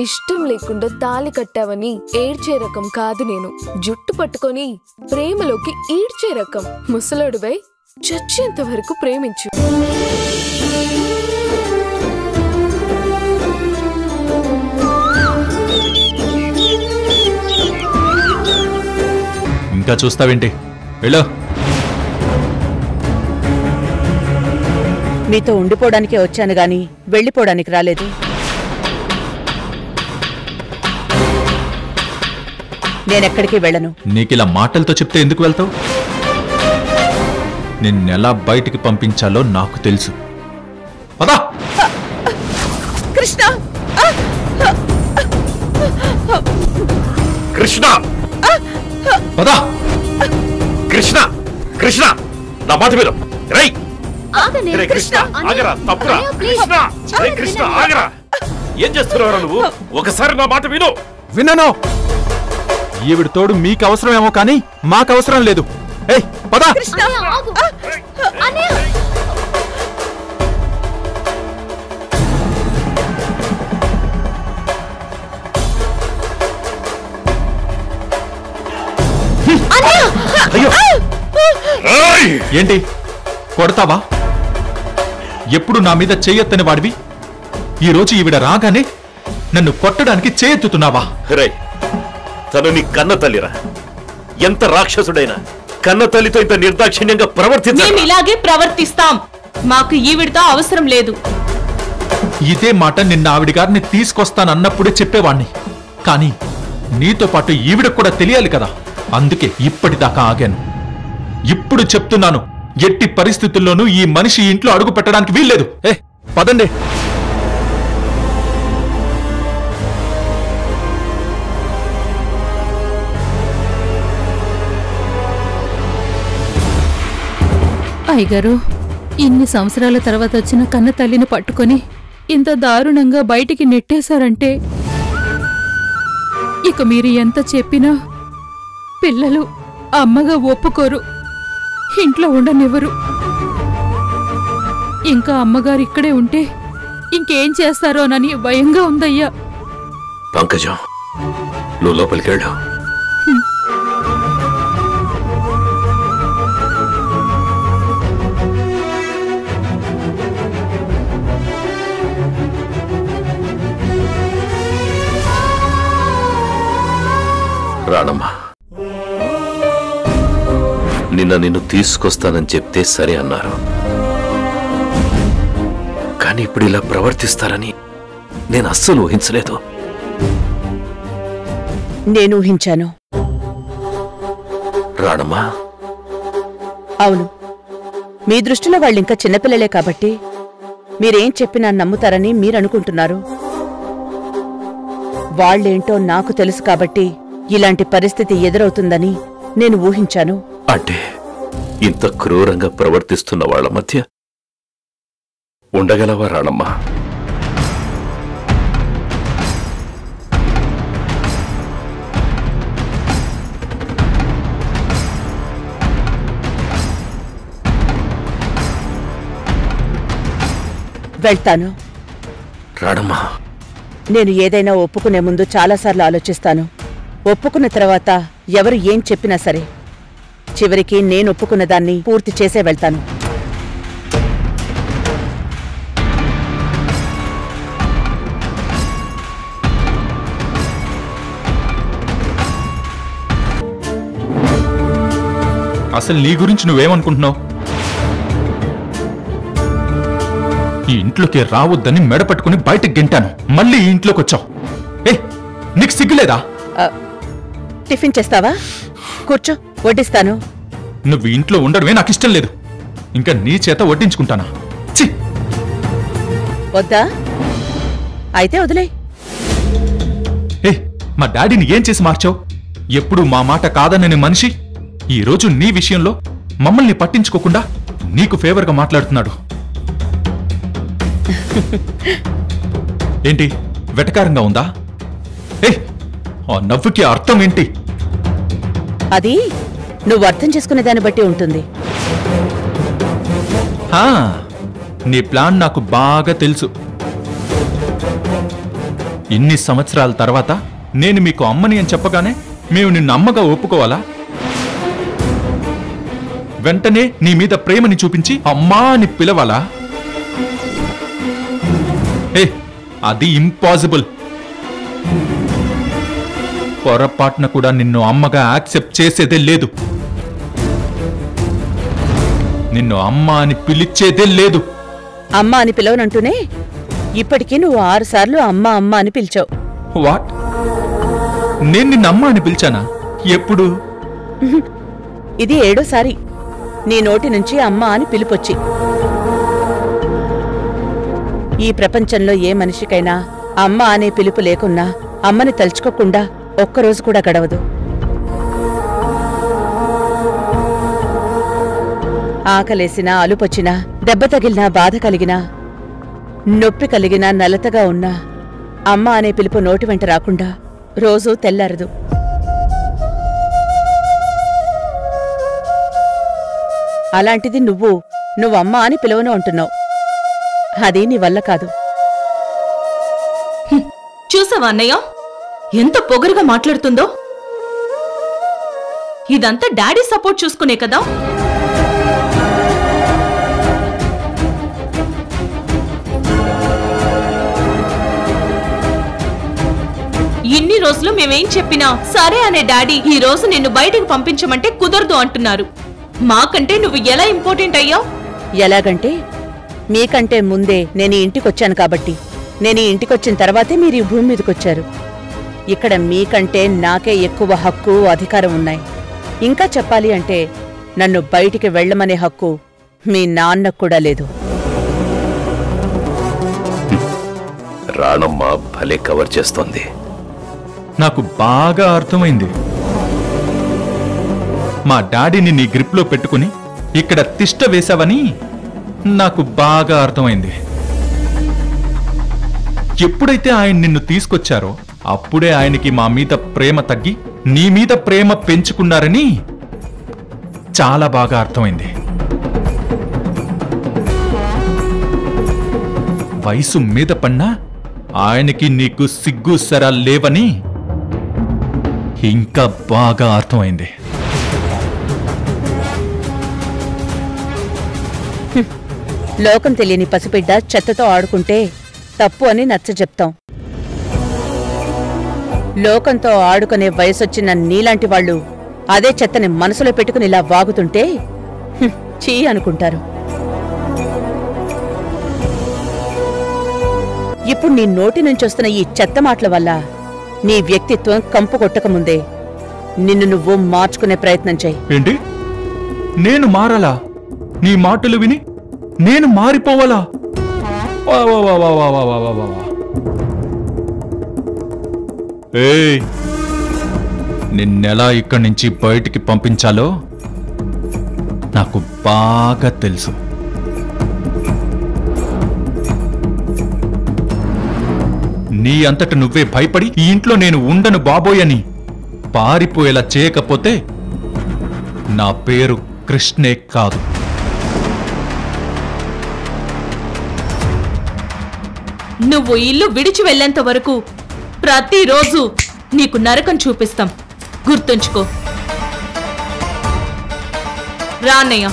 ఇష్టం లేకుండా తాళి కట్టావని ఏడ్చే రకం కాదు నేను. జుట్టు పట్టుకొని ప్రేమలోకి ఈడ్చే రకం. ముసలోడువై చచ్చేంత వరకు ప్రేమించు. ఇంకా చూస్తావేంటి? వెళ్ళు. మీతో ఉండిపోవడానికే వచ్చాను గాని వెళ్ళిపోవడానికి రాలేదు. నేనెక్కడికి వెళ్ళను. నీకిలా మాటలతో చెప్తే ఎందుకు వెళ్తావు? నిన్నెలా బయటికి పంపించాలో నాకు తెలుసు. పదా. కృష్ణ! కృష్ణ! పదా. కృష్ణ! కృష్ణ! నా మాట విను. రై! కృష్ణ ఆగరా, తప్పురా. కృష్ణ! కృష్ణ ఆగరా. ఏం చేస్తున్నావురా నువ్వు? ఒకసారి నా మాట విను. వినను. ఈవిడ తోడు మీకు అవసరమేమో కానీ మాకు అవసరం లేదు. ఏయ్ పదా. ఏంటి కొడతావా? ఎప్పుడు నా మీద చేయెత్తని వాడివి ఈరోజు ఈవిడ రాగానే నన్ను కొట్టడానికి చేయెత్తుతున్నావా? రే, తను నీ కన్న తల్లిరా. ఎంత రాక్షసుడైనా కన్న తల్లితో ఇంత నిర్దాక్షిణ్యంగా మేము ఇలాగే ప్రవర్తిస్తాం. మాకు ఈవిడతో అవసరం లేదు. ఇదే మాట నిన్న ఆవిడ గారిని తీసుకొస్తానన్నప్పుడే చెప్పేవాణ్ణి. కానీ నీతో పాటు ఈవిడకు కూడా తెలియాలి కదా. అందుకే ఇప్పటిదాకా ఆగాను. ఇప్పుడు చెప్తున్నాను, ఎట్టి పరిస్థితుల్లోనూ ఈ మనిషి ఇంట్లో అడుగు పెట్టడానికి వీల్లేదు. పదండి. అయ్యగారు, ఇన్ని సంవత్సరాల తర్వాత వచ్చిన కన్న తల్లిని పట్టుకొని ఇంత దారుణంగా బయటికి నెట్టేశారంటే ఇక మీరు ఎంత చెప్పినా పిల్లలు అమ్మగా ఒప్పుకోరు, ఇంట్లో ఉండనివ్వరు. ఇంకా అమ్మగారు ఇక్కడే ఉంటే ఇంకేం చేస్తారోనని భయంగా ఉందయ్యా. పంకజం, నువ్వు లోపలికి వెళ్ళు. రాణమ్మా, నిన్ను తీసుకొస్తానని చెప్తే సరే అన్నారు. కానీ ఇప్పుడు ఇలా ప్రవర్తిస్తారని నేను అస్సలు ఊహించలేదు. నేను ఊహించాను. రాణమ్మా, అవును, మీ దృష్టిలో వాళ్ళింకా చిన్నపిల్లలే కాబట్టి మీరేం చెప్పినా నమ్ముతారని మీరనుకుంటున్నారు. వాళ్ళేంటో నాకు తెలుసు కాబట్టి ఇలాంటి పరిస్థితి ఎదురవుతుందని నేను ఊహించాను. అంటే ఇంత క్రూరంగా ప్రవర్తిస్తున్న వాళ్ల మధ్య ఉండగలవా రాణమ్మా? వెళ్తాను. రాణమ్మా, నేను ఏదైనా ఒప్పుకునే ముందు చాలాసార్లు ఆలోచిస్తాను. ఒప్పుకున్న తర్వాత ఎవరు ఏం చెప్పినా సరే చివరికి నేను ఒప్పుకున్న దాన్ని పూర్తి చేసే వెళ్తాను. అసలు నీ గురించి నువ్వేమనుకుంటున్నావు? ఈ ఇంట్లోకి రావద్దని మెడపట్టుకుని బయటకు గెంటాను. మళ్ళీ ఈ ఇంట్లోకి వచ్చావు. నీకు సిగ్గులేదా? టిఫిన్ చేస్తావా? కూర్చో, వడ్డిస్తాను. నువ్వు ఇంట్లో ఉండడమే నాకు ఇష్టం లేదు. ఇంకా నీ చేత వడ్డించుకుంటానా? వద్దా? అయితే వదిలే. మా డాడీని ఏం చేసి మార్చావు? ఎప్పుడు మా మాట కాదనని మనిషి ఈరోజు నీ విషయంలో మమ్మల్ని పట్టించుకోకుండా నీకు ఫేవర్గా మాట్లాడుతున్నాడు. ఏంటి వెటకారంగా ఉందా? ఆ నవ్వుకి అర్థం ఏంటి? అది నువ్వు అర్థం చేసుకునే దాన్ని బట్టి ఉంటుంది. నీ ప్లాన్ నాకు బాగా తెలుసు. ఇన్ని సంవత్సరాల తర్వాత నేను మీకు అమ్మని అని చెప్పగానే మేము నిన్ను అమ్మగా ఒప్పుకోవాలా? వెంటనే నీ మీద ప్రేమని చూపించి అమ్మా అని పిలవాలా? అది ఇంపాసిబుల్. పొరపాటున కూడా నిన్ను అమ్మగా యాక్సెప్ట్ చేసేదే లేదు. నిన్ను అమ్మ అని పిలిచేదే లేదు. అమ్మ అని పిలవనంటూనే ఇప్పటికీ నువ్వు 6 సార్లు అమ్మ అమ్మ అని పిలిచావు. వాట్? నేను నిన్ను అమ్మ అని పిలిచానా? ఎప్పుడు? ఇది 7వ సారి నీ నోటి నుంచి అమ్మ అని పిలుపొచ్చి. ఈ ప్రపంచంలో ఏ మనిషికైనా అమ్మ అనే పిలుపు లేకున్నా అమ్మని తలుచుకోకుండా ఒక్కరోజు కూడా గడవదు. ఆకలేసినా, అలుపొచ్చినా, దెబ్బ తగిలినా, బాధ కలిగినా, నొప్పి కలిగినా, నలతగా ఉన్నా అమ్మ అనే పిలుపు నోటి వెంట రాకుండా రోజూ తెల్లారదు. అలాంటిది నువ్వు అమ్మ అని పిలవను అంటున్నావు. అది నీ వల్ల కాదు. చూసావా అన్నయ్య ఎంత పొగరుగా మాట్లాడుతుందో? ఇదంతా డాడీ సపోర్ట్ చూసుకునే కదా. ఇన్ని రోజులు మేమేం చెప్పినా సరే అనే డాడీ ఈ రోజు నిన్ను బయటికి పంపించమంటే కుదరదు అంటున్నారు. మాకంటే నువ్వు ఎలా ఇంపార్టెంట్ అయ్యావు? ఎలాగంటే మీకంటే ముందే నేను ఈ ఇంటికొచ్చాను కాబట్టి. నేను ఈ ఇంటికొచ్చిన తర్వాతే మీరు ఈ భూమి మీదకొచ్చారు. ఇక్కడ మీకంటే నాకే ఎక్కువ హక్కు, అధికారం ఉన్నాయి. ఇంకా చెప్పాలి అంటే నన్ను బయటికి వెళ్ళమనే హక్కు మీ నాన్నకు కూడా లేదు. రాణమ్మ భలే కవర్ చేస్తోంది. నాకు బాగా అర్థమైంది. మా డాడీని నీ గ్రిప్లో పెట్టుకుని ఇక్కడ తిష్ట వేశావని నాకు బాగా అర్థమైంది. ఎప్పుడైతే ఆయన నిన్ను తీసుకొచ్చారో అప్పుడే ఆయనకి మా మీద ప్రేమ తగ్గి నీ మీద ప్రేమ పెంచుకున్నారని చాలా బాగా అర్థమైంది. వయసు మీద పన్నా ఆయనకి నీకు సిగ్గు సరా లేవని ఇంకా బాగా అర్థమైంది. లోకం తెలియని పసిబిడ్డ చెత్తతో ఆడుకుంటే తప్పు అని నచ్చ చెప్తాం. లోకంతో ఆడుకునే వయసొచ్చిన నీలాంటి వాళ్ళు అదే చెత్తని మనసులో పెట్టుకుని ఇలా వాగుతుంటే చీ అనుకుంటారు. ఇప్పుడు నీ నోటి నుంచి వస్తున్న ఈ చెత్త మాటల వల్ల నీ వ్యక్తిత్వం కంపు కొట్టకముందే నిన్ను నువ్వు మార్చుకునే ప్రయత్నం చెయ్యి. ఏంటి? నేను మారాలా? నీ మాటలు విని నేను మారిపోవాలా? ఏయ్, నిన్నెలా ఇక్కడి నుంచి బయటికి పంపించాలో నాకు బాగా తెలుసు. నీ అంతట నువ్వే భయపడి ఈ ఇంట్లో నేను ఉండను బాబోయ్ అని పారిపోయేలా చేయకపోతే నా పేరు కృష్ణే కాదు. నువ్వు ఇల్లు విడిచి వెళ్లేంత వరకు ప్రతిరోజు నీకు నరకం చూపిస్తాం. గుర్తుంచుకో. రా అన్నయ్య.